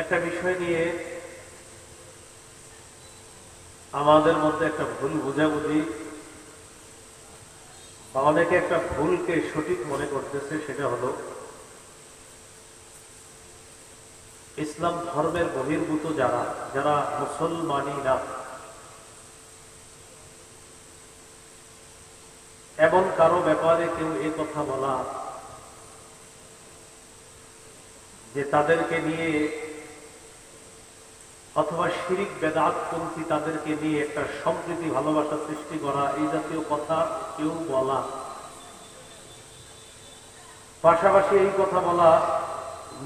একটা বিষয় নিয়ে আমাদের মধ্যে একটা ভুল বোঝাবুঝি বা অনেকে একটা ভুলকে সঠিক মনে করতেছে, সেটা হলো ইসলাম ধর্মের বহির্ভূত যারা যারা মুসলমানই না, এমন কারো ব্যাপারে কেউ এই কথা বলা যে তাদেরকে নিয়ে অথবা শিরিক বেদাতপন্থী তাদেরকে নিয়ে একটা সম্প্রীতি ভালোবাসা সৃষ্টি করা, এই জাতীয় কথা কেউ বলা, পাশাপাশি এই কথা বলা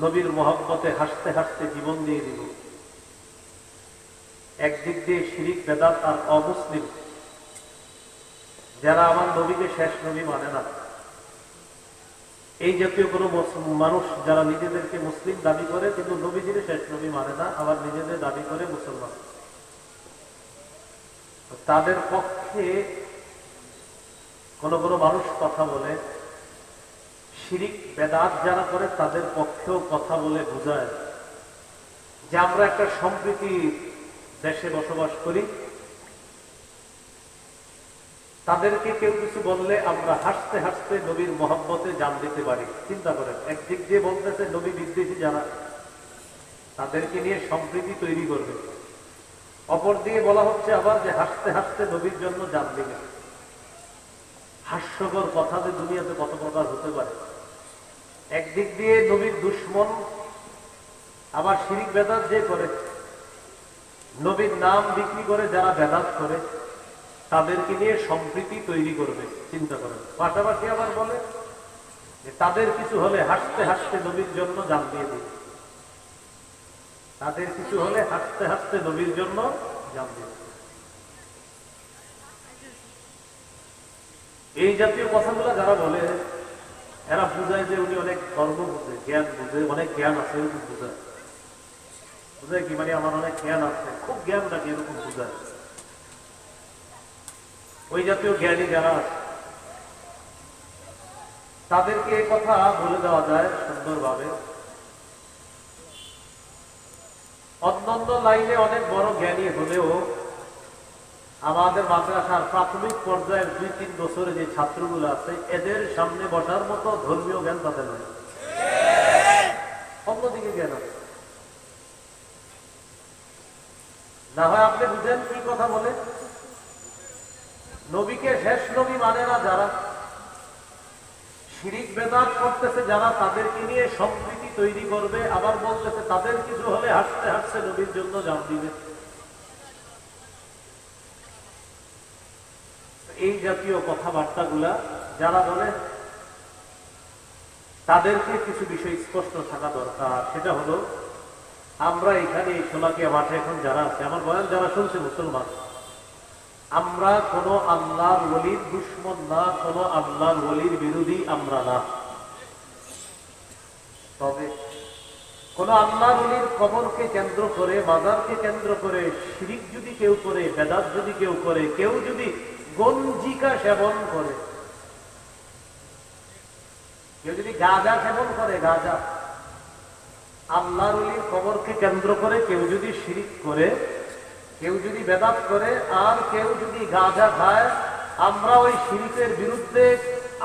নবীর মহব্বতে হাসতে হাসতে জীবন দিয়ে দিল, একদিক দিয়ে শিরিক বেদাত আর অমুসলিম যারা আমার নবীকে শেষ নবী মানে না, এই জাতীয় কোন মানুষ যারা নিজেদেরকে মুসলিম দাবি করে কিন্তু নবীজির শেষ নবী মানে না, আবার নিজেদের দাবি করে মুসলমান, তাদের পক্ষে কোন কোন মানুষ কথা বলে, শিরিক বেদাত যারা করে তাদের পক্ষেও কথা বলে বোঝায় যে আমরা একটা সম্প্রীতি দেশে বসবাস করি, তাদেরকে কেউ কিছু বললে আমরা হাসতে হাসতে নবীর মহব্বতে জান দিতে পারি। চিন্তা করেন, একদিক দিয়ে বলতেছে নবী বিদ্বেষী যারা তাদেরকে নিয়ে সম্প্রীতি তৈরি করবে, অপর দিয়ে বলা হচ্ছে আবার যে হাসতে হাসতে নবীর জন্য জান দিবে। হাস্যকর কথা যে দুনিয়াতে কত প্রকার হতে পারে। একদিক দিয়ে নবীর দুশ্মন, আবার শিরিক বেদাত যে করে, নবীর নাম বিক্রি করে যারা বেদাত করে তাদেরকে নিয়ে সম্প্রীতি তৈরি করবে। চিন্তা করেন, পাশাপাশি আবার বলে যে তাদের কিছু হলে হাসতে হাসতে নবীর জন্য জান দিয়ে দিবে, তাদের কিছু হলে হাসতে হাসতে নবীর জন্য জান দিয়ে দিবে। এই জাতীয় কথাগুলো যারা বলে এরা বুঝায় যে উনি অনেক ধর্ম বুঝে, জ্ঞান বুঝে, অনেক জ্ঞান আছে এরকম বুঝায়। বুঝে কি মানে আমার অনেক জ্ঞান আছে, খুব জ্ঞান থাকে এরকম বুঝায়। ওই জাতীয় জ্ঞানী যারা আছে তাদেরকে এই কথা বলে দেওয়া যায় সুন্দরভাবে। অন্যান্য লাইনে অনেক বড় জ্ঞানী হলেও আমাদের মাদ্রাসার প্রাথমিক পর্যায়ের 2-3 বছরে যে ছাত্রগুলো আছে এদের সামনে বসার মতো ধর্মীয় জ্ঞান তাদের নেই, অন্যদিকে জ্ঞান আছে। না হয় আপনি বুঝেন কি কথা বলে, নবীকে শেষ নবী মানে না যারা, শিরিক বেদাত করতেছে যারা, তাদেরকে নিয়ে সম্প্রীতি তৈরি করবে, আবার বলতেছে তাদের কিছু হলে হাসতে হাসতে নবীর জন্য জান দিবে। এই জাতীয় কথাবার্তাগুলা যারা বলে তাদেরকে কিছু বিষয় স্পষ্ট থাকা দরকার। সেটা হলো, আমরা এখানে এই শোলাকিয়া মাঠে এখন যারা আছে, আমার বয়ান যারা শুনছে মুসলমান, আমরা কোন আল্লাহর ওলির দুশমন না, কোন আল্লাহর ওলির বিরোধী আমরা না। তবে কোন আল্লাহর ওলির কবরকে কেন্দ্র করে, মাজারকে কেন্দ্র করে শিরিক যদি কেউ করে, বেদাত যদি কেউ করে, কেউ যদি গঞ্জিকা সেবন করে, কেউ যদি গাঁজা সেবন করে, গাঁজা, আল্লাহর ওলির কবরকে কেন্দ্র করে কেউ যদি শিরিক করে, কেউ যদি বেদাত করে, আর কেউ যদি গাঁজা খায়, আমরা ওই শিরিকের বিরুদ্ধে,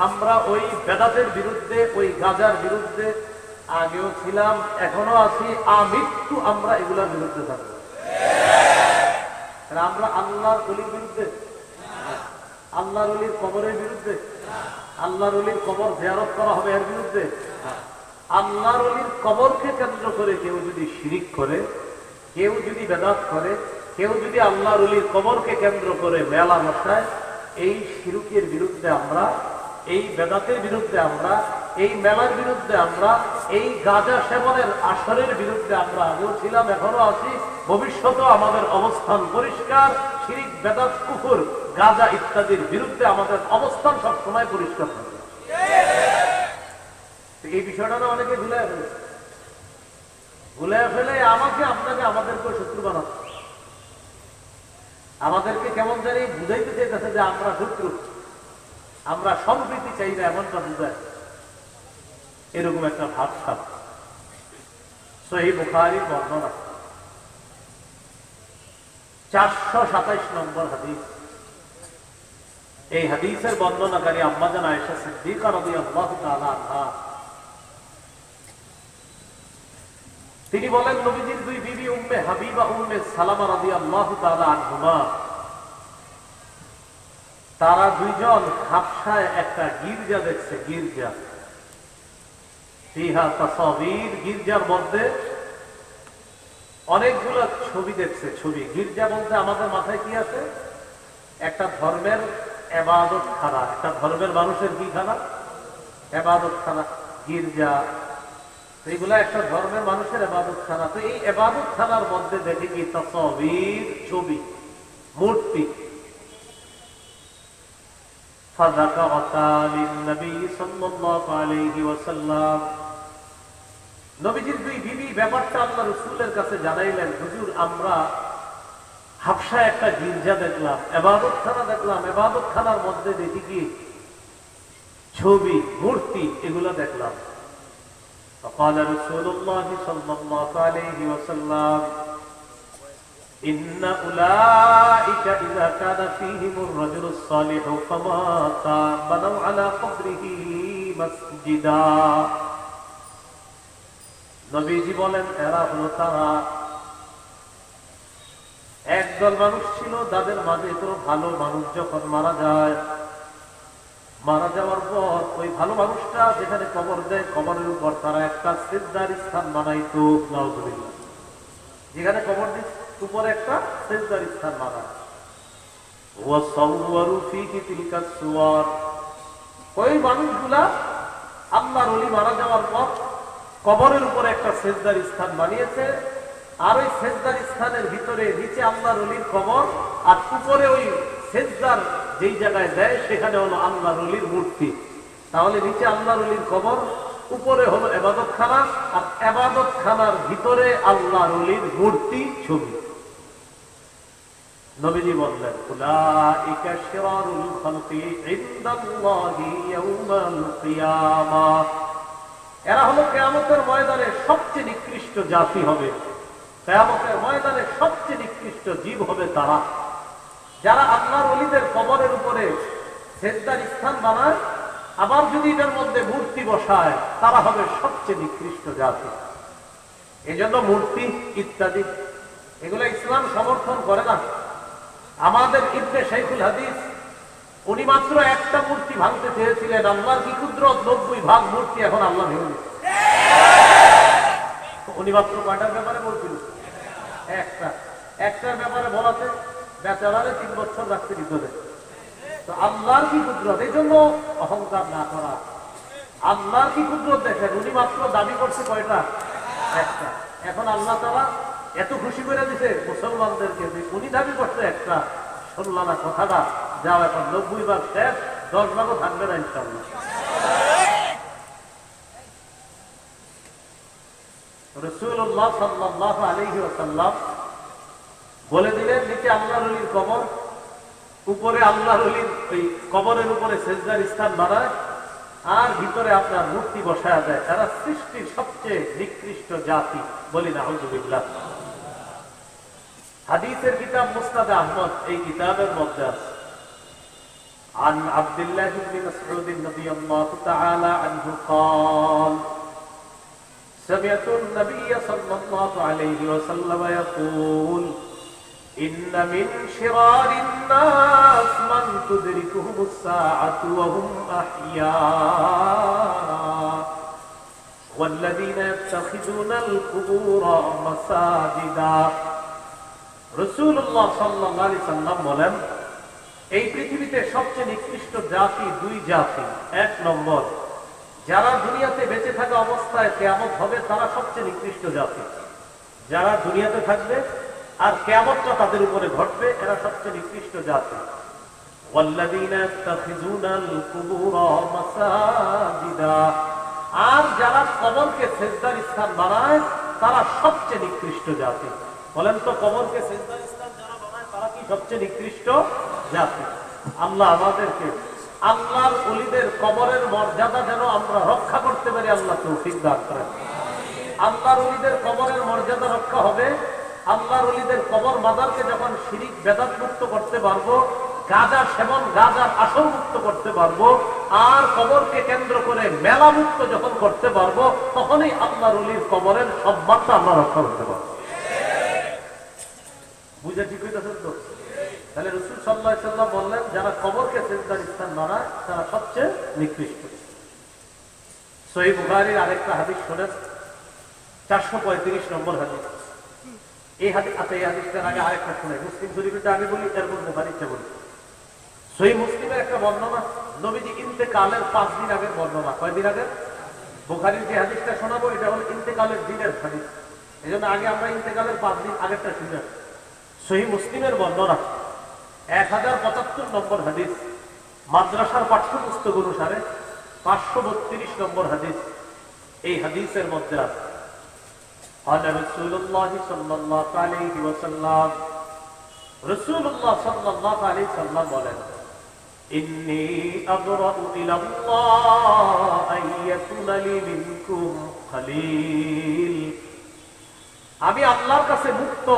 আমরা ওই বেদাতের বিরুদ্ধে, ওই গাঁজার বিরুদ্ধে আগেও ছিলাম, এখনো আছি, আমৃত্যু আমরা এগুলোর বিরুদ্ধে থাকবো। আমরা আল্লাহর ওলির বিরুদ্ধে, আল্লাহর ওলির কবরের বিরুদ্ধে, আল্লাহর ওলির কবর জিয়ারত করা হবে এর বিরুদ্ধে, আল্লাহর ওলির কবরকে কেন্দ্র করে কেউ যদি শিরিক করে, কেউ যদি বেদাত করে, কেউ যদি আল্লাহর ওলির কবরকে কেন্দ্র করে মেলা বসায়, এই শিরকের বিরুদ্ধে আমরা, এই বেদাতের বিরুদ্ধে আমরা, এই মেলার বিরুদ্ধে আমরা, এই গাঁজা সেবনের আসরের বিরুদ্ধে আমরা আগেও ছিলাম, এখনো আছি, ভবিষ্যতেও আমাদের অবস্থান পরিষ্কার। শিরিক, বেদাত, কুফর, গাঁজা ইত্যাদির বিরুদ্ধে আমাদের অবস্থান সবসময় পরিষ্কার থাকবে। এই বিষয়টা না অনেকে ভুলে ফেলে আমাকে, আপনাকে, আমাদেরকে শত্রু বানাচ্ছে, আমাদেরকে কেমন জানি বুঝাইতে চাইতেছে যে আমরা শত্রু, আমরা সম্প্রীতি চাই না, এমনটা বুঝায়, এরকম একটা ভাবসাব। সহিহ বুখারীর বর্ণনা 427 নম্বর হাদিস। এই হাদিসের বর্ণনাকারী আম্মা জান আয়েশা সিদ্দিকা রাদিয়াল্লাহু তাআলা আনহা, তিনি বলেন নবীজির দুই বিবি উম্মে হাবিবা উম্মে সালামা রাদিয়াল্লাহু তাআলা আনহুমা, তারা দুইজন হাবশায় একটা গির্জা দেখছে। গির্জা ফিহা তাসাবির, গির্জার মধ্যে অনেকগুলো ছবি দেখছে। ছবি, গির্জা বলতে আমাদের মাথায় কি আছে? একটা ধর্মের ইবাদত খানা, একটা ধর্মের মানুষের কি খানা? ইবাদত খানা, গির্জা। এইগুলা একটা ধর্মের মানুষের ইবাদত খানা। তো এই ইবাদত খানার মধ্যে দেখি কি তাসাবির, ছবি, মূর্তি। ফাযাকারাতা লিন-নবী সাল্লাল্লাহু আলাইহি ওয়াসাল্লাম, নবীজির দুই বিবি ব্যাপারটা আল্লাহ রাসূলের কাছে জানাইলেন, হুজুর আমরা হাবশায় একটা গির্জা দেখলাম, ইবাদত খানা দেখলাম, ইবাদত খানার মধ্যে দেখি কি ছবি, মূর্তি, এগুলো দেখলাম। فقال رسول الله صلى الله عليه وسلم إن أولئك إذا كان فيهم الرجل الصالح فمات بنوا على قبره مسجدا। নবীজি বলেন এরা হলো তারা, একদল মানুষ ছিল যাদের মাঝে কোনো ভালো মানুষ যখন মারা যায়, মারা যাওয়ার পর ওই ভালো মানুষটা যেখানে কবর দেয়, কবরের উপর তারা একটা সিজদার স্থান বানাইতো। নাউজুবিল্লাহ, যেখানে কবর দিচ্ছে উপরে একটা সিজদার স্থান বানায়। ওয়া সাওয়ারু ফিহি তিলকা সুওয়ার, ওই মানুষগুলা আল্লাহর ওলি মারা যাওয়ার পর কবরের উপরে একটা সিজদার স্থান বানিয়েছে, আর ওই সিজদার স্থানের ভিতরে নিচে আল্লাহর ওলির কবর, আর উপরে ওই সিজদার যেই জায়গায় দেয় সেখানে হলো আল্লাহর ওলির মূর্তি। তাহলে নিচে আল্লাহর ওলির কবর, উপরে হলো ইবাদত খানা, আর ইবাদত খানার ভিতরে আল্লাহর ওলির মূর্তি, ছবি। নবীজি বললেন উলাইকা শিরারুল খালকি ইনদাল্লাহি ইয়াউমাল কিয়ামাহ, এরা হলো কিয়ামতের ময়দানে সবচেয়ে নিকৃষ্ট জাতি হবে, কিয়ামতের ময়দানে সবচেয়ে নিকৃষ্ট জীব হবে তারা যারা আল্লাহর ওলিদের কবরের উপরে সিজদার স্থান বানায়, আবার যদি এটার মধ্যে মূর্তি বসায়, তারা হবে সবচেয়ে নিকৃষ্ট জাতি। এজন্য মূর্তি ইত্যাদি এগুলো ইসলাম সমর্থন করে না। আমাদের ইবনে শাইখুল হাদিস, উনি মাত্র একটা মূর্তি ভাঙতে চেয়েছিলেন, আল্লাহর কি কুদরত, 90 ভাগ মূর্তি এখন আল্লাহ ভেঙে দিয়েছে। উনি মাত্র কয়টার ব্যাপারে বলছিলেন? একটার ব্যাপারে বলাতে বেচারারে 3 বছর রাখতে ভিতরে। তো আল্লাহর কি কুদরত, এই জন্য অহংকার না করা। আল্লাহর কি কুদরত দেখেন, উনি মাত্র দাবি করছে কয়টা? একটা। এখন আল্লাহ তাআলা এত খুশি করে দিছে মুসলমানদেরকে, উনি দাবি করছে একটা। শুনলাম না কথাটা, যাও এখন 90 ভাগ শেষ, 10 ভাগও থাকবে না ইনশাআল্লাহ। রাসূলুল্লাহ সাল্লাল্লাহু আলাইহি ওয়াসাল্লাম বলে দিলেন নিচে আল্লাহর ওলির কবর, উপরে আল্লাহর ওলির ওই কবরের উপরে সিজদার স্থান বানায়, আর ভিতরে আপনার মূর্তি বসায়া দেয়। তারা সৃষ্টির সবচেয়ে নিকৃষ্ট জাতি, বলি নাউজুবিল্লাহ। হাদিসের কিতাব মুসনাদ আহমদ, এই কিতাবের মধ্যে আছে عن عبد الله بن مسعود رضي الله تعالى عنه قال سمعت النبي صلى الله عليه وسلم يقول إن من شرار الناس من تدركهم الساعة وهم أحياء والذين يتخذون القبور مساجدا। রাসূলুল্লাহ সাল্লাল্লাহু আলাইহি ওয়াসাল্লাম বলেন, এই পৃথিবীতে সবচেয়ে নিকৃষ্ট জাতি দুই জাতি। 1 নম্বর, যারা দুনিয়াতে বেঁচে থাকা অবস্থায় কিয়ামত হবে, তারা সবচেয়ে নিকৃষ্ট জাতি। যারা দুনিয়াতে থাকবে আর কিয়ামতটা তাদের উপরে ঘটবে, এরা সবচেয়ে নিকৃষ্ট জাতি। ওয়াল্লাযীনা ইয়াত্তাখিযুনাল কুবুরা মাসাজিদা, আর যারা কবরকে সিজদার স্থান বানায়, তারা সবচেয়ে নিকৃষ্ট জাতি। বলেন তো, কবরকে সিজদার স্থান যারা বানায় তারা কি সবচেয়ে নিকৃষ্ট জাতি? আল্লাহ আমাদেরকে আল্লাহর ওলিদের কবরের মর্যাদা যেন আমরা রক্ষা করতে পারি, আল্লাহ তৌফিক দান করেন। আল্লাহর ওলিদের কবর মাজারকে যখন শিরিক বেদাত মুক্ত করতে পারবো, গাঁজা সেবন গাঁজার আসল মুক্ত করতে পারবো, আর কবরকে কেন্দ্র করে মেলা মুক্ত যখন করতে পারবো, তখনই আল্লাহর ওলির কবরের সম্মানটা আমরা রক্ষা করতে পারবো। বুঝে ঠিক হইতেছেন তো? তাহলে রাসূল সাল্লাল্লাহু আলাইহি ওয়াসাল্লাম বললেন, যারা কবরকে সিজদার স্থান বানায় তারা সবচেয়ে নিকৃষ্ট। সহিহ বুখারীর আরেকটা হাদিস শোনেন, 435 নম্বর হাদিস। এই হাদিসটার আগে আরেকটা শুনে, মুসলিম শরীফটা আমি বলি, এরপর বুখারীটা বলি। সহিহ মুসলিমের একটা বর্ণনা, নবীজি ইন্তেকালের 5 দিন আগের বর্ণনা। কয়দিন আগে? বুখারীর যে হাদিসটা শোনাবো এটা হলো ইন্তেকালের দিনের হাদিস, এই জন্য আগে আমরা ইন্তেকালের 5 দিন আগেরটা শুনে। সহিহ মুসলিমের বর্ণনা 1075 নম্বর হাদিস, মাদ্রাসার পাঠ্যপুস্তক অনুসারে 532 নম্বর হাদিস। এই হাদিসের মধ্যে আছে, রাসূলুল্লাহ সাল্লাল্লাহু আলাইহি ওয়াসাল্লাম, রাসূলুল্লাহ সাল্লাল্লাহু আলাইহি ওয়াসাল্লাম বলেন, ইন্নী আবরাউ ইলাল্লাহ আইয়াকুনা লি মিনকুম খলিল। আমি আল্লাহর কাছে মুক্ত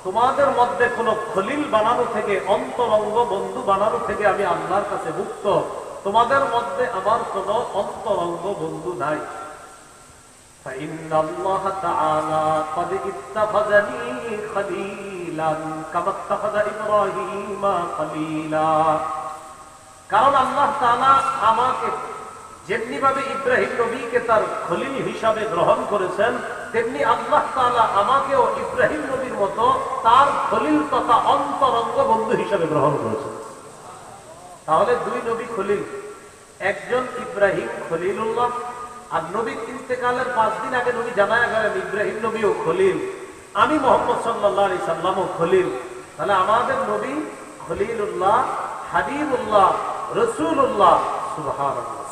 তোমাদের মধ্যে কোন খলিল বানানো থেকে, অন্তরঙ্গ বন্ধু বানানো থেকে আমি আল্লাহর কাছে মুক্ত। তোমাদের মধ্যে আমার কোন অন্তরঙ্গ বন্ধু নাই। فإن الله تعالى قد اتخذني خليلا كما اتخذ إبراهيم خليلا। কারণ আল্লাহ তাআলা আমাকে যেমনি ভাবে ইব্রাহিম নবীকে তার খলিল হিসাবে গ্রহণ করেছেন, তেমনি আল্লাহ তাআলা আমাকেও ইব্রাহিম নবীর মতো তার খলিল তথা অন্তরঙ্গ বন্ধু হিসাবে গ্রহণ করেছেন। তাহলে দুই নবী খলিল, একজন ইব্রাহিম খলিলুল্লাহ, আর নবীর ইন্তেকালের 5 দিন আগে নবী জানায়া গেলেন ইব্রাহিম নবীও খলিল, আমি মুহাম্মদ সাল্লাল্লাহু আলাইহি সাল্লামও খলিল। তাহলে আমাদের নবী খলিলুল্লাহ, হাবিবুল্লাহ, রাসূলুল্লাহ। সুবহানাল্লাহ।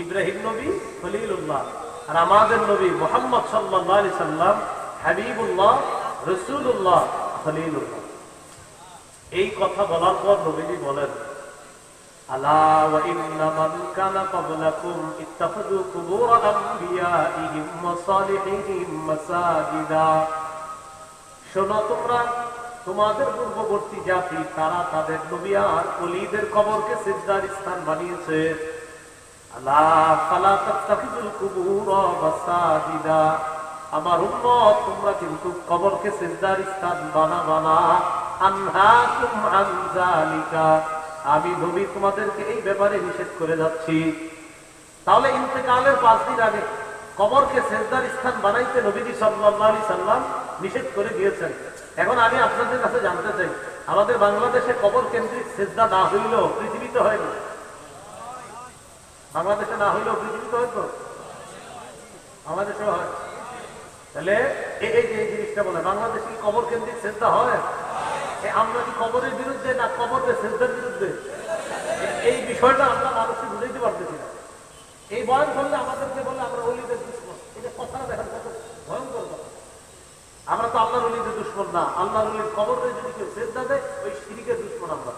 ইব্রাহিম নবী খলিলুল্লাহ, আর আমাদের নবী মুহাম্মদ সাল্লাল্লাহু আলাইহি সাল্লাম হাবিবুল্লাহ, রাসূলুল্লাহ, খলিলুল্লাহ। এই কথা বলার পর নবীজি বলেন, আলা ওয়া ইন্না মান কানা ক্বাবলাকুম ইত্তাখাযু কুবুর আমবিয়াইহিম ওয়া সালিহিহিম মাসাজিদা। শোনো তোমরা, তোমাদের পূর্ববর্তী জাতি তারা তাদের নবী আর ওলিদের কবরকে সিজদার স্থান বানিয়েছে। আলা ফালা তাত্তাখিযুল কুবুর মাসাজিদা। আমার উম্মত, তোমরা কিন্তু কবরকে সিজদার স্থান বানাবা না। আনহাকুম আন যালিকা, আমি নবী তোমাদেরকে এই ব্যাপারে নিষেধ করে যাচ্ছি। তাহলে ইন্তেকালের 5 দিন আগে কবরকে সিজদার স্থান বানাইতে নবীজি সাল্লাল্লাহু আলাইহি সাল্লাম নিষেধ করে দিয়েছেন। এখন আমি আপনাদের কাছে জানতে চাই, আমাদের বাংলাদেশে কবর কেন্দ্রিক সিজদা না হইলেও পৃথিবীতে হয় না? বাংলাদেশে না হইলেও পৃথিবীতে হয়তো বাংলাদেশে হয়। তাহলে এই যে জিনিসটা বলে, বাংলাদেশে কি কবর কেন্দ্রিক সিজদা হয়? আমরা কি কবরের বিরুদ্ধে না কবরের সিজদার বিরুদ্ধে? এই বিষয়টা আমরা মানুষকে বুঝাইতে পারতেছি না। এই বয়ান করলে আমাদেরকে বলে আমরা ওলিদের দুশমন। এটা কথাটা দেখার কত ভয়ঙ্কর কথা। আমরা তো আল্লাহর ওলিদের দুশমন না, আল্লাহর ওলির কবরে যদি কেউ সিজদা দেয় ওই শিরকের দুশমন আমরা।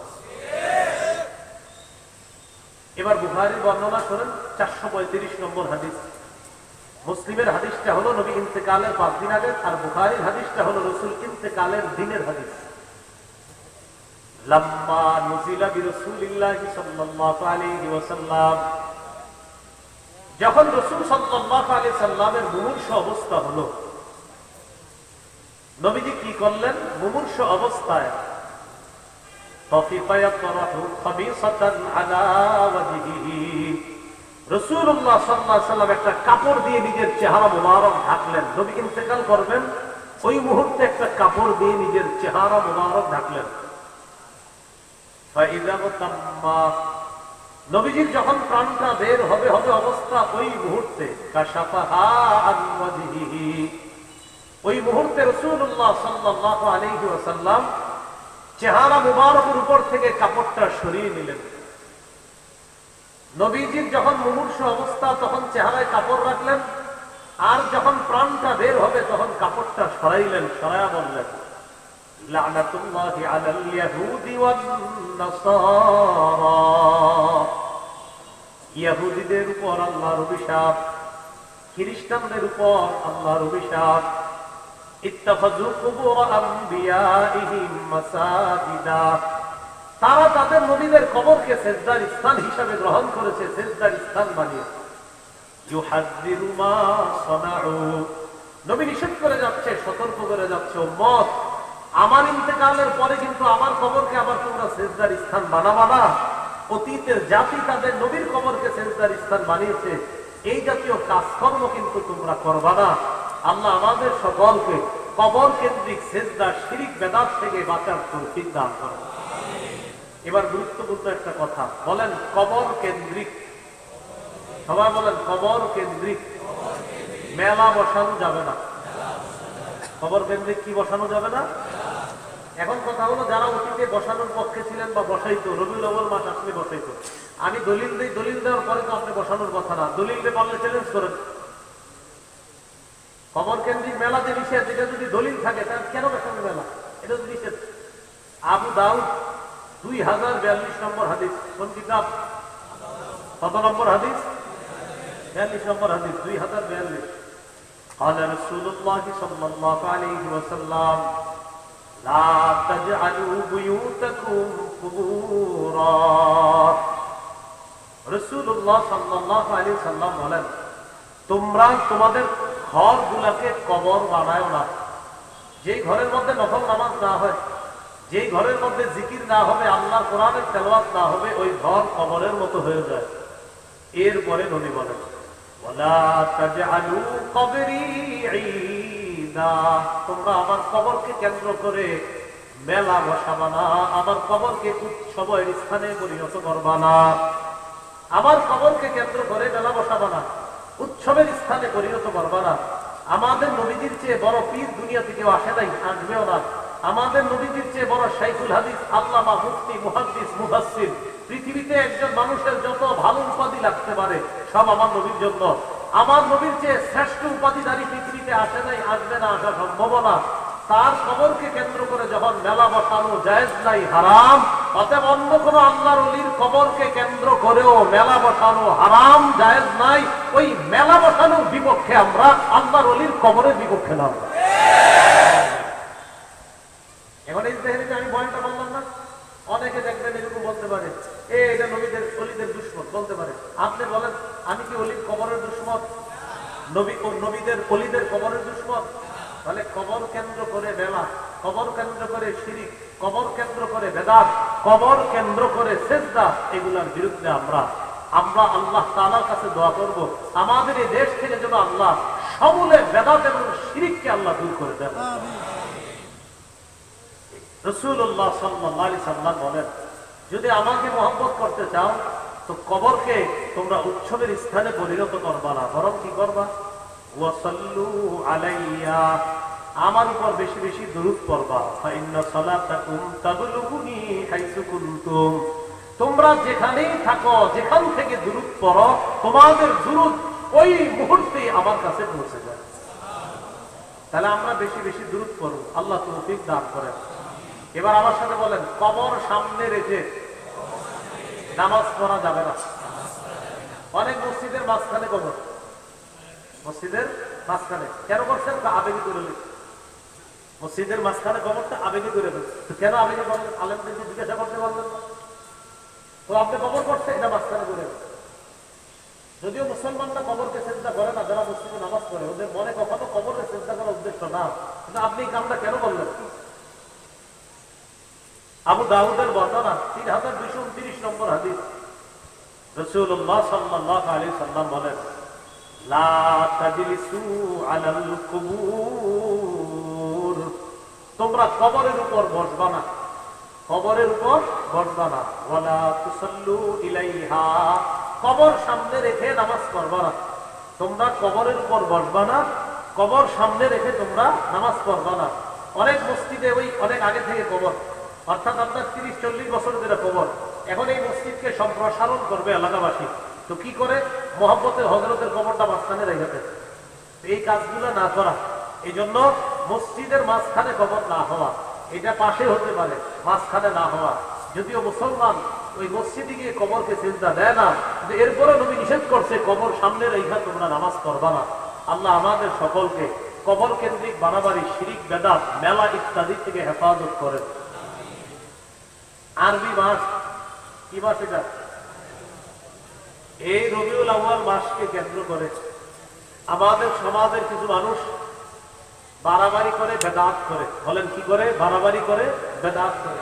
এবার বুখারীর বর্ণনা করেন 435 নম্বর হাদিস। মুসলিমের হাদিসটা হলো নবী ইন্তেকালের 5 দিন আগে, আর বুখারীর হাদিসটা হলো রাসূল ইন্তেকালের দিনের হাদিস। লাম্মা নুজিলা বিরাসূলিল্লাহি সাল্লাল্লাহু আলাইহি ওয়াসাল্লাম, যখন রাসূল সাল্লাল্লাহু আলাইহি সাল্লামের মুমূর্ষু অবস্থা হলো, নবীজি কি করলেন? মুমূর্ষু অবস্থায় তাফিকা ইয়াতরাহু খাবিসাতান আলা ওয়াজহিহি, রাসূলুল্লাহ সাল্লাল্লাহু আলাইহি সাল্লাম একটা কাপড় দিয়ে নিজের চেহারা মুবারক ঢাকলেন। নবী ইন্তেকাল করবেন, ওই মুহূর্তে একটা কাপড় দিয়ে নিজের চেহারা মুবারক ঢাকলেন। নবীজির যখন প্রাণটা বের হবে অবস্থা, ওই মুহূর্তে ওই মুহূর্তে রাসূলুল্লাহ সাল্লাল্লাহু আলাইহি ওয়াসাল্লাম চেহারা মুবারকের উপর থেকে কাপড়টা সরিয়ে নিলেন। নবীজির যখন মুমূর্ষু অবস্থা তখন চেহারায় কাপড় রাখলেন, আর যখন প্রাণটা বের হবে তখন কাপড়টা সরাইলেন, সরায়া বললেন, লানাতুল্লাহি আলাল ইয়াহুদি ওয়ান নাসারা, ইহুদিদের উপর আল্লাহর অভিশাপ, খ্রিস্টানদের উপর আল্লাহর অভিশাপ। ইত্তাখাযু কুবুর আমবিয়াইহিম মাসাজিদা, তারা তাদের নবীদের কবরকে সিজদার স্থান হিসাবে গ্রহণ করেছে, সিজদার স্থান বানিয়েছে। ইউহাযযিরু মা সানাউ, নবী নিষেধ করে যাচ্ছে, সতর্ক করে যাচ্ছে, উম্মত আমার ইন্তেকালের পরে কিন্তু আমার কবরকে আবার তোমরা সিজদার স্থান বানাবা না। অতীতের জাতি তাদের নবীর কবরকে সিজদার স্থান বানিয়েছে, এই জাতীয় কাজকর্ম কিন্তু তোমরা করবা না। আল্লাহ আমাদের সকলকে কবর কেন্দ্রিক সিজদা, শিরক, বেদাত থেকে বাঁচার তৌফিক দান করুন। এবার গুরুত্বপূর্ণ একটা কথা বলেন, কবর কেন্দ্রিক, সবাই বলেন কবর কেন্দ্রিক মেলা বসানো যাবে না। কবর কেন্দ্রিক কি বসানো যাবে না? এখন কথা হলো, যারা অতীতে বসানোর পক্ষে ছিলেন বা বসাইতো, রবিউল আউয়াল মাস আসলে বসাইতো, আমি দলিল দিই, দলিল দেওয়ার পরে তো আপনি বসানোর কথা না, দলিল দিয়ে পারলে চ্যালেঞ্জ করেন। কবর কেন্দ্রিক মেলা যে নিষেধ, এটা যদি দলিল থাকে তাহলে কেন বসানো মেলা? এটা যদি নিষেধ। আবু দাউদ 2042 নম্বর হাদিস, কোন কিতাব? কত নম্বর হাদিস? 42 নম্বর হাদিস, 2042। قال رسول الله صلى الله عليه وسلم لا تجعلوا بيوتكم قبورا। রাসূলুল্লাহ সাল্লাল্লাহু আলাইহি ওয়াসাল্লাম বলেন, তোমরা তোমাদের ঘরগুলোকে কবর বানায়ো না। যেই ঘরের মধ্যে নফল নামাজ না হয়, যেই ঘরের মধ্যে জিকির না হবে, আল্লাহর কোরআনের তেলাওয়াত না হবে, ওই ঘর কবরের মতো হয়ে যায়। এরপরে নবী বলেন, ওয়ালা তাজআলু কবরি ঈদা, তোমরা আমার কবরকে কেন্দ্র করে মেলা বসাবা না, আমার কবরকে উৎসবের স্থানে পরিণত করবা না, আমার কবরকে কেন্দ্র করে মেলা বসাবা না, উৎসবের স্থানে পরিণত করবা না। আমাদের নবীজির চেয়ে বড় পীর দুনিয়াতে কেউ আসে নাই, আসবেও না। আমাদের নবীজির চেয়ে বড় শাইখুল হাদিস, আল্লামা, মুফতি, মুহাদ্দিস, মুফাসসির, পৃথিবীতে একজন মানুষের যত ভালো উপাধি লাগতে পারে সব আমার নবীর জন্য। আমার নবীর চেয়ে শ্রেষ্ঠ উপাধিধারী পৃথিবীতে আসে নাই, আসবে না, আসা সম্ভব না। তার কবরকে কেন্দ্র করে যখন মেলা বসানো জায়েজ নাই, হারাম, অতএব অন্য কোন আল্লাহর ওলির কবরকে কেন্দ্র করেও মেলা বসানো হারাম, জায়েজ নাই। ওই মেলা বসানোর বিপক্ষে আমরা, আল্লাহর ওলির কবরের বিপক্ষে না। এখন এই দেখেন আমি বয়ানটা বললাম না, অনেকে দেখবেন এরকম বলতে পারে, এটা নবীদের ওলিদের দুশমন বলতে পারে। আপনি বলেন, আমি কি ওলির কবরের দুশমন? নবীদের ওলিদের কবরের দুশমন? তাহলে কবর কেন্দ্র করে মেলা, কবর কেন্দ্র করে শিরিক, কবর কেন্দ্র করে বেদাত, কবর কেন্দ্র করে সিজদা, এগুলোর বিরুদ্ধে আমরা আল্লাহ তাআলার কাছে দোয়া করব, আমাদের এই দেশ থেকে যেন আল্লাহ সমূলে বেদাত এবং শিরিককে আল্লাহ দূর করে দেন। রাসূলুল্লাহ সাল্লাল্লাহু আলাইহি ওয়াসাল্লাম বলেন, যদি আমাকে মহব্বত করতে চাও তো কবরকে তোমরা উৎসবের স্থানে পরিণত করবা না, বরং কি করবা? ওয়াসাল্লু আলাইয়া, আমার উপর বেশি বেশি দুরূদ পড়বা। ফাইন্না সালাতাকুম তাবলুগুনি হাইসু কুনতুম, তোমরা যেখানেই থাকো, যেখান থেকে দুরূদ পড়ো, তোমাদের দুরূদ ওই মুহূর্তে আমার কাছে পৌঁছে যায়। তাহলে আমরা বেশি বেশি দুরূদ পড়ব, আল্লাহ তৌফিক দান করেন। এবার আমার সাথে বলেন, কবর সামনে রেখে নামাজ পড়া যাবে না। অনেক মসজিদের মাঝখানে কবর, মসজিদের মাঝখানে কেন করছেন? আবেগে করে মসজিদের মাঝখানে কবরটা আবেগে করে ফেলছে। কেন আবেগে করলেন? আলেমদেরকে জিজ্ঞাসা করতে পারলেন না তো? আপনি কবর করছেন, এটা মাঝখানে করে। যদিও মুসলমানরা কবরকে চিন্তা করে না, যারা মসজিদে নামাজ পড়ে, ওদের মনে কখনো কবরের চিন্তা করার উদ্দেশ্য না, কিন্তু আপনি এই কামটা কেন করলেন? আবু দাউদের বর্ণনা 3229 নম্বর হাদিস, রাসূলুল্লাহ সাল্লাল্লাহু আলাইহি ওয়াসাল্লাম বলেন, লা তাজলিসু আলাল কুবুর, তোমরা কবরের উপর বসবা না, কবরের উপর বসবা না। ওয়ালা তুসাল্লু ইলাইহা, কবর সামনে রেখে নামাজ পড়বা না। তোমরা কবরের উপর বসবা না, কবর সামনে রেখে তোমরা নামাজ পড়বা না। অনেক মসজিদে ওই অনেক আগে থেকে কবর, অর্থাৎ আপনার 30-40 বছর ধরে কবর, এখন এই মসজিদকে সম্প্রসারণ করবে এলাকাবাসী, তো কি করে? মহব্বতের হযরতের কবরটা মাঝখানে রেখেছে। এই কাজগুলো না করা, এই জন্য মসজিদের মাঝখানে কবর না হওয়া, এটা পাশে হতে পারে, মাঝখানে না হওয়া। যদিও মুসলমান ওই মসজিদে গিয়ে কবরকে সিজদা দেয় না, কিন্তু এরপরে নবী নিষেধ করছে কবর সামনে রেখে তোমরা নামাজ পড়বা না। আল্লাহ আমাদের সকলকে কবর কেন্দ্রিক বাড়াবাড়ি, শিরিক, বেদাত, মেলা ইত্যাদি থেকে হেফাজত করেন। আরবি মাস কি মাস এটা? এই রবিউল আউয়াল মাসকে কেন্দ্র করে আমাদের সমাজের কিছু মানুষ বাড়াবাড়ি করে, বেদাত করে। বলেন কি করে? বাড়াবাড়ি করে, বেদাত করে।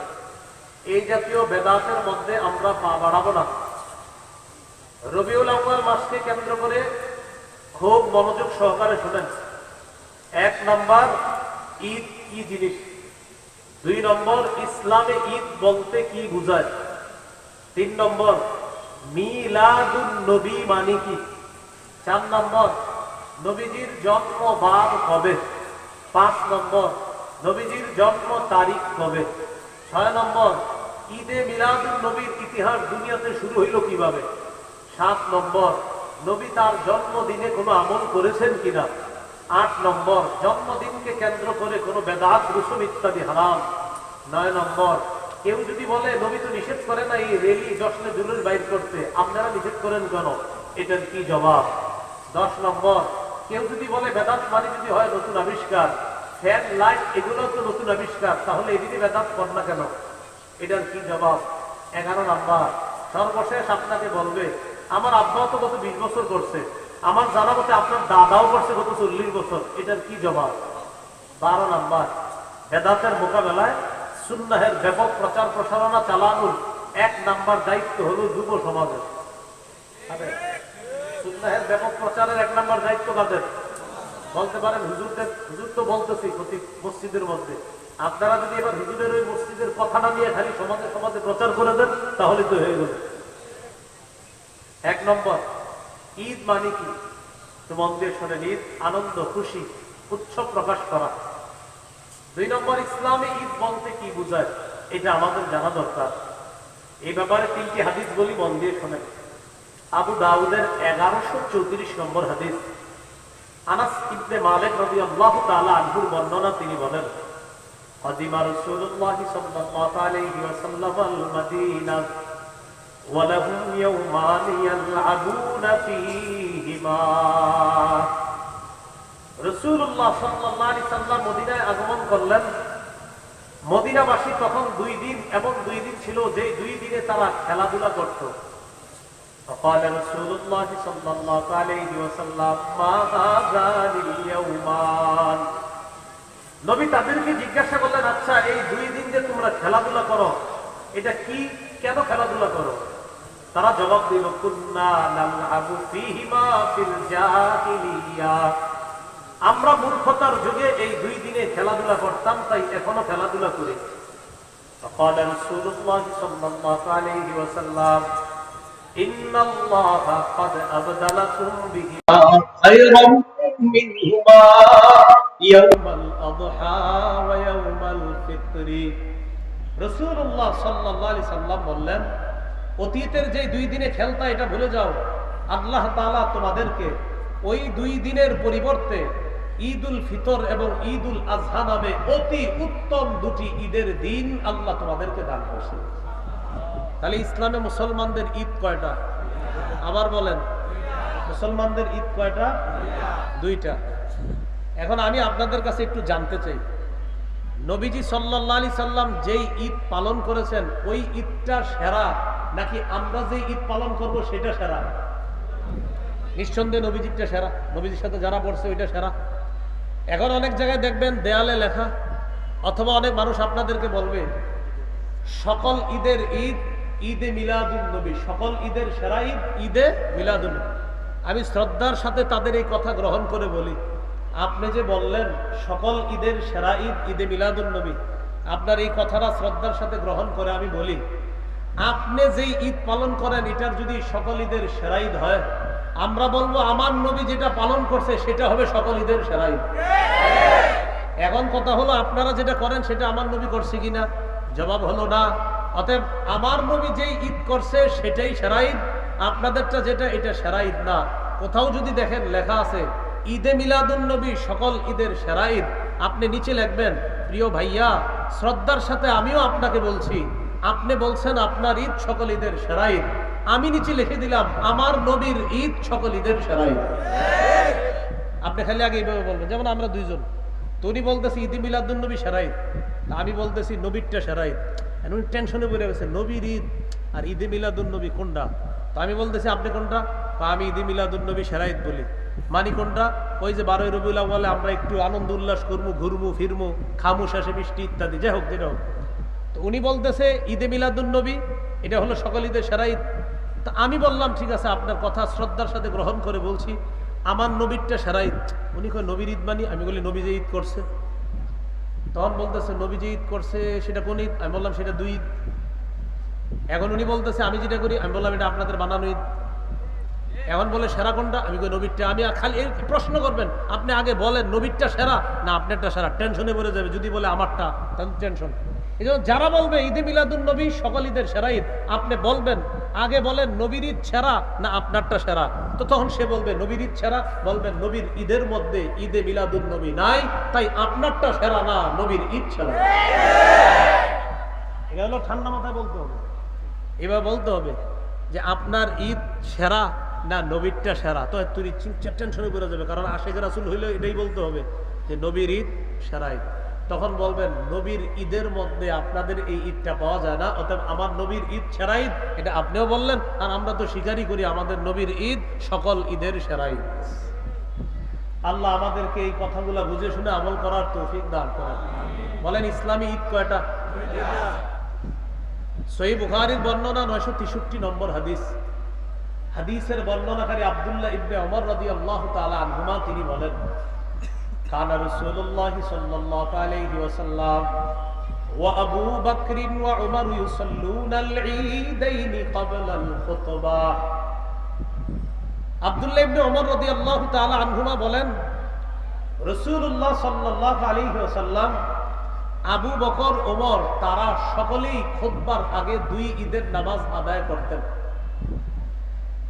এই জাতীয় বেদাতের মধ্যে আমরা পা বাড়াবো না। রবিউল আউয়াল মাসকে কেন্দ্র করে খুব মনোযোগ সহকারে শুনেন। 1 নম্বর, ঈদ কি জিনিস। 2 নম্বর, ইসলামে ঈদ বলতে কি বুঝায়। 3 নম্বর, মিলাদুন নবী মানে কি। 4 নম্বর, নবীজির জন্ম বার কবে। 5 নম্বর, নবীজির জন্ম তারিখ কবে। 6 নম্বর, ঈদে মিলাদুন নবীর ইতিহাস দুনিয়াতে শুরু হইল কিভাবে। 7 নম্বর, নবী তার জন্মদিনে কোনো আমল করেছেন কিনা। 8 নম্বর, জন্মদিনকে কেন্দ্র করে কোনো বেদাত, রসুম ইত্যাদি হারাম। 9 নম্বর, কেউ যদি বলে নবী তো নিষেধ করে না এই রেলি, জশ্নে, জুলুস বাইর করতে, আপনারা নিষেধ করেন কেন, এটার কি জবাব। 10 নম্বর, কেউ যদি বলে বেদাত মানে যদি হয় নতুন আবিষ্কার, ফ্যান, লাইট এগুলো তো নতুন আবিষ্কার, তাহলে এদিকে বেদাত কর না কেন, এটার কি জবাব। 11 নম্বর, সর্বশেষ আপনাকে বলবে আমার আব্বাও তো গত 20 বছর করছে, আমার জানা মতে আপনার দাদাও করছে গত 40 বছর, এটার কি জবাব। 12 নম্বর, বেদাতের মোকাবেলায় সুন্নাহের ব্যাপক প্রচার প্রসারণা চালানোর 1 নম্বর দায়িত্ব হলো যুব সমাজের। সুন্নাহের ব্যাপক প্রচারের 1 নম্বর দায়িত্ব কাদের? বলতে পারেন হুজুরদের। হুজুর তো বলতেছি প্রতি মসজিদের মধ্যে, আপনারা যদি এবার হুজুরের ওই মসজিদের কথাটা নিয়ে খালি সমাজে সমাজে প্রচার করে দেন তাহলে তো হয়ে গেল। 1 নম্বর, ঈদ মানে কি, তো মন দিয়ে শোনেন। ঈদ আনন্দ, খুশি, উৎসব প্রকাশ করা। 2 নম্বর, ইসলামে ঈদ বলতে কি বুঝায়, এটা আমাদের জানা দরকার। এই ব্যাপারে 3টি হাদিস বলি, মন দিয়ে শোনেন। আবু দাউদের 1134 নম্বর হাদিস। আনাস ইবনে মালিক রাদিয়াল্লাহু তাআলা আনহুর বর্ণনা, তিনি বলেন قدم رسول الله صلى الله عليه وسلم المدينة ولهم يومان يلعبون فيهما। রাসূলুল্লাহ সাল্লাল্লাহু আলাইহি সাল্লাম মদিনায় আগমন করলেন। মদিনাবাসী তখন 2 দিন, এমন 2 দিন ছিল যে 2 দিনে তারা খেলাধুলা করত। فقال رسول الله صلى الله عليه وسلم ما هذان اليومان। নবী তাদেরকে জিজ্ঞাসা করলেন, আচ্ছা এই 2 দিন যে তোমরা খেলাধুলা করো এটা কি, কেন খেলাধুলা করো। তারা জবাব দিল, কুন্না নালআবু ফীহিমা ফিল জাহিলিয়া। আমরা মূর্খতার যুগে এই 2 দিনে খেলাধুলা করতাম, তাই এখনো খেলাধুলা করি। فقال رسول الله صلى الله عليه وسلم إن الله قد أبدلكم بهما خيرا منهما يوم الأضحى ويوم الفطر। রাসূলুল্লাহ সাল্লাল্লাহু আলাইহি সাল্লাম বললেন, অতীতের যে 2 দিনে খেলতা এটা ভুলে যাও, আল্লাহ তাআলা তোমাদেরকে ওই 2 দিনের পরিবর্তে ঈদুল ফিতর এবং ঈদুল আজহা নামে অতি উত্তম 2টি ঈদের দিন আল্লাহ তোমাদেরকে দান করেছেন। তাহলে ইসলামে মুসলমানদের ঈদ কয়টা? আবার বলেন, মুসলমানদের ঈদ কয়টা? 2টা। এখন আমি আপনাদের কাছে একটু জানতে চাই, নবীজি সাল্লাল্লাহু আলাইহি সাল্লাম যেই ঈদ পালন করেছেন ওই ঈদটা সেরা নাকি আমরা যে ঈদ পালন করব সেটা সেরা? নিঃসন্দেহে নবীজিটা সেরা, নবীজির সাথে যারা পড়ছে ওইটা সেরা। এখন অনেক জায়গায় দেখবেন দেয়ালে লেখা, অথবা অনেক মানুষ আপনাদেরকে বলবে সকল ঈদের ঈদ ঈদে মিলাদুন নবী, সকল ঈদের সেরা ঈদ ঈদে মিলাদুন। আমি শ্রদ্ধার সাথে তাদের এই কথা গ্রহণ করে বলি, আপনি যে বললেন সকল ঈদের সেরা ঈদ ঈদে মিলাদুন নবী, আপনার এই কথাটা শ্রদ্ধার সাথে গ্রহণ করে আমি বলি, আপনি যেই ঈদ পালন করেন এটার যদি সকল ঈদের সেরা ঈদ হয়, আমরা বলবো আমার নবী যেটা পালন করছে সেটা হবে সকল ঈদের সেরা ঈদ। এখন কথা হলো আপনারা যেটা করেন সেটা আমার নবী করছে কিনা, জবাব হলো না। অতএব আমার নবী যেই ঈদ করছে সেটাই সেরা ঈদ, আপনাদেরটা যেটা এটা সেরা ঈদ না। কোথাও যদি দেখেন লেখা আছে ঈদে মিলাদুন নবী সকল ঈদের সেরা ঈদ, আপনি নিচে লিখবেন, প্রিয় ভাইয়া শ্রদ্ধার সাথে আমিও আপনাকে বলছি, আপনি বলছেন আপনার ঈদ সকল ঈদের সেরা ঈদ, আমি নিচে লিখে দিলাম আমার নবীর ঈদ সকল ঈদের সেরা ঈদ। আপনি খালি আগে এইভাবে বলবেন, যেমন আমরা দুইজন, তো উনি বলতেছি ঈদ মিলাদুন নবী সেরা ঈদ, আমি বলতেছি নবীরটা সেরা ঈদ। উনি টেনশনে পড়ে গেছে, নবীর ঈদ আর ঈদে মিলাদুন নবী কোনটা? তো আমি বলতেছি আপনি কোনটা? আমি ঈদে মিলাদুন নবী সেরা ঈদ বলি। মানি কোনটা? ওই যে 12ই রবিউল আউয়ালে আমরা একটু আনন্দ উল্লাস করবো, ঘুরবো ফিরবো, খামু শেষে মিষ্টি ইত্যাদি, যাই হোক যেটা হোক। তো উনি বলতেছে ঈদে মিলাদুন নবী এটা হলো সকল ঈদের সেরা ঈদ। তো আমি বললাম ঠিক আছে, আপনার কথা শ্রদ্ধার সাথে গ্রহণ করে বলছি আমার নবীরটা সেরা ঈদ। উনি কয় নবীর ঈদ মানি? আমি বলি নবী যে ঈদ করছে। তখন বলতেছে নবী যে ঈদ করছে সেটা কোন ঈদ? আমি বললাম সেটা 2 ঈদ। এখন উনি বলতেছে আমি যেটা করি, আমি বললাম এটা আপনাদের বানানো ঈদ। এখন বলে সেরা কোনটা? আমি কই নবীরটা। আমি খালি প্রশ্ন করবেন, আপনি আগে বলেন নবীরটা সেরা না আপনারটা সেরা। টেনশনে পড়ে যাবে যদি বলে আমারটা, তাহলে টেনশন। এই জন্য যারা বলবে ঈদে মিলাদুন নবী সকল ঈদের সেরা ঈদ, আপনি বলবেন আগে বলেন নবীর ঈদ সেরা না আপনারটা সেরা। তো তখন সে বলবে নবীর ঈদ সেরা, বলবেন নবীর ঈদের মধ্যে ঈদে মিলাদুন নবী নাই, তাই আপনারটা সেরা না, নবীর ঈদ সেরা। এটা হলো ঠান্ডা মাথায় বলতে হবে। এবার বলতে হবে যে আপনার ঈদ সেরা না নবীরটা সেরা। তো তুই টেনশনে পড়ে যাবে, কারণ আশিক রাসূল হইলে এটাই বলতে হবে যে নবীর ঈদ সেরা ঈদ। তখন বলবেন নবীর ঈদের মধ্যে আপনাদের এই ঈদটা পাওয়া যায় না, অতএব আমার নবীর ঈদ সেরা ঈদ, এটা আপনিও বললেন। আর আমরা তো স্বীকারই করি আমাদের নবীর ঈদ সকল ঈদের সেরা ঈদ। আল্লাহ আমাদেরকে এই কথাগুলো বুঝে শুনে আমল করার তৌফিক দান করেন। বলেন ইসলামী ঈদ কয়টা? সহিহ বুখারীর বর্ণনা 963 নম্বর হাদিস। হাদিসের বর্ণনাকারী আব্দুল্লাহ ইবনে ওমর রাদিয়াল্লাহু তাআলা আনহুমা তিনি বলেন কানা রাসূলুল্লাহ সাল্লাল্লাহু আলাইহি ওয়াসাল্লাম ওয়া আবু বকর ওয়া উমর ইউসাল্লুনা আল ঈদাইন ক্বাবলা আল খুতবা। আব্দুল্লাহ ইবনে ওমর রাদিয়াল্লাহু তাআলা আনহুমা বলেন রাসূলুল্লাহ সাল্লাল্লাহু আলাইহি ওয়াসাল্লাম, আবু বকর, ওমর তারা সকলেই খুতবার আগে 2 ঈদের নামাজ আদায় করতেন।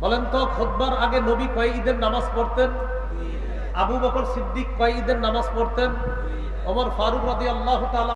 বলেন তো খুতবার আগে নবী কয় ঈদের নামাজ পড়তেন? আবু বকর সিদ্দিক কয় ঈদের নামাজ পড়তেন? ওমর ফারুক রাদিয়াল্লাহু তাআলা